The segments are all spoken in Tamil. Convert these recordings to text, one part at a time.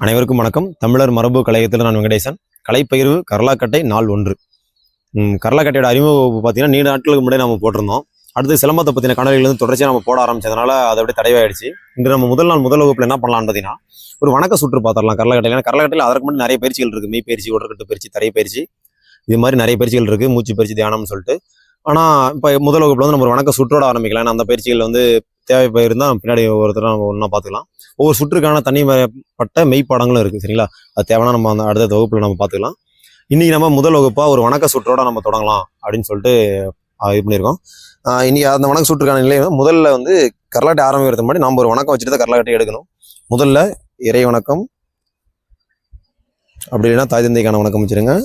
அனைவருக்கும் வணக்கம். தமிழர் மரபு கலையத்தில் நான் வெங்கடேசன். கலைப்பயிர்வு கரலாக்கட்டை நாள் 1. கரலாக்கட்டையோட அறிமுகம் பார்த்தீங்கன்னா நீண்ட நாட்களுக்கு முன்னாடி நம்ம போட்டிருந்தோம். அடுத்து சிலம்பத்தை பற்றின காணொலிகள் வந்து தொடர்ச்சியாக நம்ம போட ஆரம்பிச்சதுனால அதை அப்படியே தடைவாயிடுச்சு. இன்று நம்ம முதல் வகுப்பில் என்ன பண்ணலாம்னு பார்த்தீங்கன்னா ஒரு வணக்க சுற்று பார்த்துடலாம் கரலாக்கட்டையில். ஏன்னா கரலாக்கட்டையில் அதற்கு மட்டும் நிறைய பயிற்சிகள் இருக்குது. மெய் பயிற்சி, உடற்கட்டு பயிற்சி, தரை பயிற்சி, இது மாதிரி நிறைய பயிற்சிகள் இருக்குது. மூச்சு பயிற்சி, தியானம்னு சொல்லிட்டு. ஆனால் இப்போ முதல் வகுப்பில் வந்து நம்ம ஒரு வணக்க சுற்றோட ஆரம்பிக்கலாம். ஏன்னா அந்த பயிற்சிகள் வந்து தேவை இருந்தால் பின்னாடி ஒருத்தர் நம்ம ஒன்றா பார்த்துக்கலாம். ஒவ்வொரு சுற்றுக்கான தனிப்பட்ட மெய்ப்பாடங்களும் இருக்குது. சரிங்களா? அது தேவைன்னா நம்ம அந்த அடுத்த வகுப்பில் நம்ம பார்த்துக்கலாம். இன்றைக்கி நம்ம முதல் வகுப்பாக ஒரு வணக்க சுற்றோட நம்ம தொடங்கலாம் அப்படின்னு சொல்லிட்டு இது பண்ணியிருக்கோம். இன்றைக்கி அந்த வணக்க சுற்றுக்கான நிலையை முதல்ல வந்து கரலாட்டை ஆரம்பிக்கிறதுக்கு முன்னாடி நம்ம ஒரு வணக்கம் வச்சுட்டு தான் கரலாட்டை எடுக்கணும். முதல்ல இறை வணக்கம், அப்படி இல்லைன்னா தாய் தந்தைக்கான வணக்கம் வச்சுருங்க.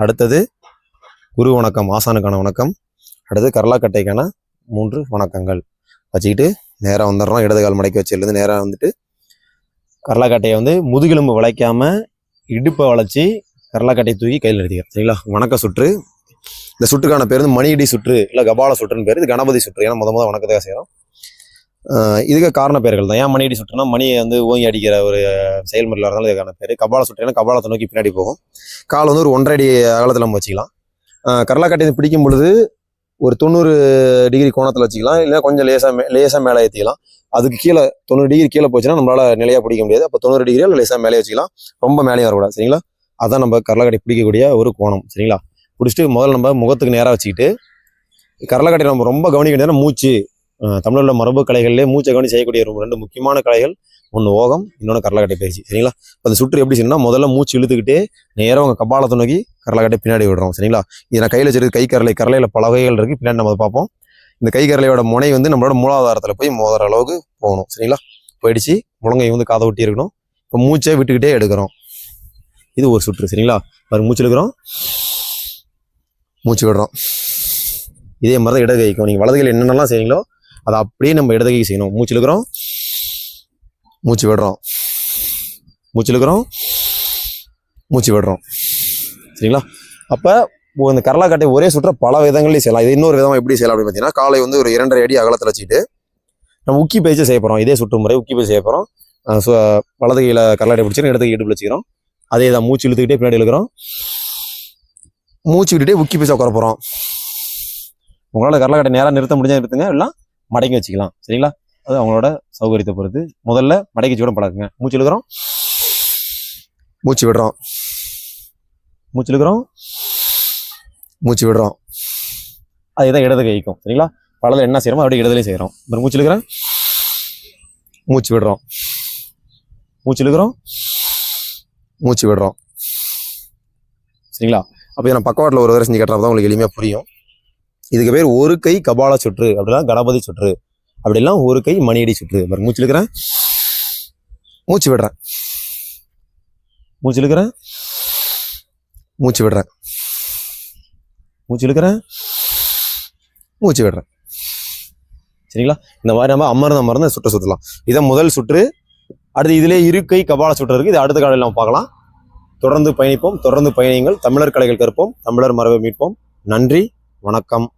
அடுத்தது குரு வணக்கம், ஆசானுக்கான வணக்கம். அடுத்து கரலாக்கட்டைக்கான 3 வணக்கங்கள் வச்சுக்கிட்டு நேராக வந்துடுறோம். இடது கால் மடக்கி வச்சிருந்து நேராக வந்துட்டு கரலாக்கட்டையை வந்து முதுகெலும்பு வளைக்காம இடுப்பை வளைச்சி கரலாக்கட்டையை தூக்கி கையில் எடுத்துக்கிறோம். சரிங்களா? வணக்க சுற்று. இந்த சுற்றுக்கான பேர் வந்து மணியடி சுற்று, இல்லை கபால சுற்றுன்னு பேர். இது கணபதி சுற்று. ஏன்னா முதல் வணக்கத்தை செய்கிறோம். இதுக்கு காரண பேர்கள் தான். ஏன் மணியடி சுற்றுனா மணியை வந்து ஓங்கி அடிக்கிற ஒரு செயல்முறையில் இருந்தாலும் இதுக்கான பேர். கபால சுற்று ஏன்னா கபாலத்தை நோக்கி பின்னாடி போகும். கால் வந்து ஒரு 1.5 அடி அகலத்தில் நம்ம வச்சுக்கலாம். கரலாக்கட்டையை பிடிக்கும் பொழுது ஒரு 90 டிகிரி கோணத்தில் வச்சுக்கலாம், இல்லை கொஞ்சம் லேசாக மேலே ஏற்றிக்கலாம். அதுக்கு கீழே 90 டிகிரி கீழே போச்சுன்னா நம்மளால் நிலையாக பிடிக்க முடியாது. அப்போ 90 டிகிரியோ லேசாக மேலே வச்சுக்கலாம். ரொம்ப மேலேயும் வரக்கூடாது. சரிங்களா? அதான் நம்ம கரலாக்கட்டை பிடிக்கக்கூடிய ஒரு கோணம். சரிங்களா? பிடிச்சிட்டு முதல்ல நம்ம முகத்துக்கு நேராக வச்சுக்கிட்டு கரலாக்கட்டை நம்ம ரொம்ப கவனிக்க வேண்டியதுன்னா மூச்சு. தமிழோட மரபு கலைகள்லேயே மூச்சை கவனி செய்யக்கூடிய 2 முக்கியமான கலைகள், ஒன்று ஓகம், இன்னொன்று கரலாக்கட்டை பயிற்சி. சரிங்களா? அந்த சுற்று எப்படி செய்யணும்னா முதல்ல மூச்சு இழுத்துக்கிட்டே நேராக உங்கள் கபாலத்தை நோக்கி கரலாக்கட்டை பின்னாடி விடுறோம். சரிங்களா? இதை நான் கையில் வச்சிருக்கு கரலையில் பல வகைகள் இருக்குது. பின்னாடி நம்ம பார்ப்போம். இந்த கரலையோட முனை வந்து நம்மளோட மூலாதாரத்தில் போய் மோதுற அளவுக்கு போகணும். சரிங்களா? போயிடுச்சு. முழங்கை வந்து காதை ஒட்டி இருக்கணும். இப்போ மூச்சை விட்டுக்கிட்டே எடுக்கிறோம். இது ஒரு சுற்று. சரிங்களா? பாருங்க, மூச்சு எடுக்கிறோம், மூச்சு விடுறோம். இதே மாதிரி தான் இடது கைக்கும் நீங்கள் வலது கையில் என்னென்னலாம் செய்வீங்களோ அதை அப்படியே நம்ம இடது கைக்கு செய்யணும். மூச்சு இழுக்கிறோம், மூச்சு விடுறோம், மூச்சு இழுக்கிறோம், மூச்சு விடுறோம். சரிங்களா? அப்போ இந்த கரலாக்கட்டை ஒரே சுற்ற பல விதங்களையும் செய்யலாம். இது இன்னொரு விதமாக எப்படி செய்யலாம் அப்படின்னு பார்த்தீங்கன்னா, காலை வந்து ஒரு 2.5 அடி அகலத்தில் வச்சுக்கிட்டு நம்ம உக்கி பயிற்சி செய்ய போகிறோம். இதே சுற்று முறை உக்கி பயிற்சி செய்ய போகிறோம். வலது கையில் கரலாட்டை பிடிச்சிடும், இடது கை இடுப்பு வச்சுக்கிறோம். அதே தான் மூச்சு இழுத்துக்கிட்டே பின்னாடி இழுக்கிறோம், மூச்சு விட்டுட்டே உக்கி பயிற்சி உட்கார போகிறோம். உங்களால் கரலாக்கட்டை நேராக நிறுத்த முடிஞ்சா நிறுத்துங்க, இல்லை மடக்கி வச்சுக்கலாம். சரிங்களா? அது அவங்களோட சௌகரியத்தை பொறுத்து. முதல்ல மடக்கி வச்சு கூட பழக்குங்க. மூச்சு இழுக்கிறோம், மூச்சு விடுறோம், மூச்சு இழுக்கிறோம், மூச்சு விடுறோம். அதுதான் இடது கைக்கும். சரிங்களா? பலதில் என்ன செய்யறோமோ அப்படியே இடதுலையும் செய்கிறோம். இப்போ மூச்சு இழுக்கிறேன், மூச்சு விடுறோம், மூச்சு இழுக்கிறோம், மூச்சு விடுறோம். சரிங்களா? அப்போ நான் பக்கவாட்டில் ஒரு தடவை செஞ்சு கட்டுறப்ப தான் உங்களுக்கு எளிமையாக புரியும். இதுக்கு பேர் ஒரு கை கபால சுற்று, அப்படிலாம் கணபதி சுற்று, அப்படிலாம் ஒரு கை மணியடி சுற்று. மூச்சு இழுக்கிறேன், மூச்சு விடுறேன், மூச்சு இழுக்கிறேன், மூச்சு விடுறேன், மூச்சு இழுக்கிறேன், மூச்சு விடுறேன். சரிங்களா? இந்த மாதிரி நம்ம அமர்ந்து சுற்றலாம். இதான் முதல் சுற்று. அடுத்து இதிலே இரு கை கபால சுற்று இருக்குது. இது அடுத்த காலையில் நம்ம பார்க்கலாம். தொடர்ந்து பயணிப்போம், தொடர்ந்து பயணியுங்கள். தமிழர் கலைகள் கற்போம், தமிழர் மரபை மீட்போம். நன்றி, வணக்கம்.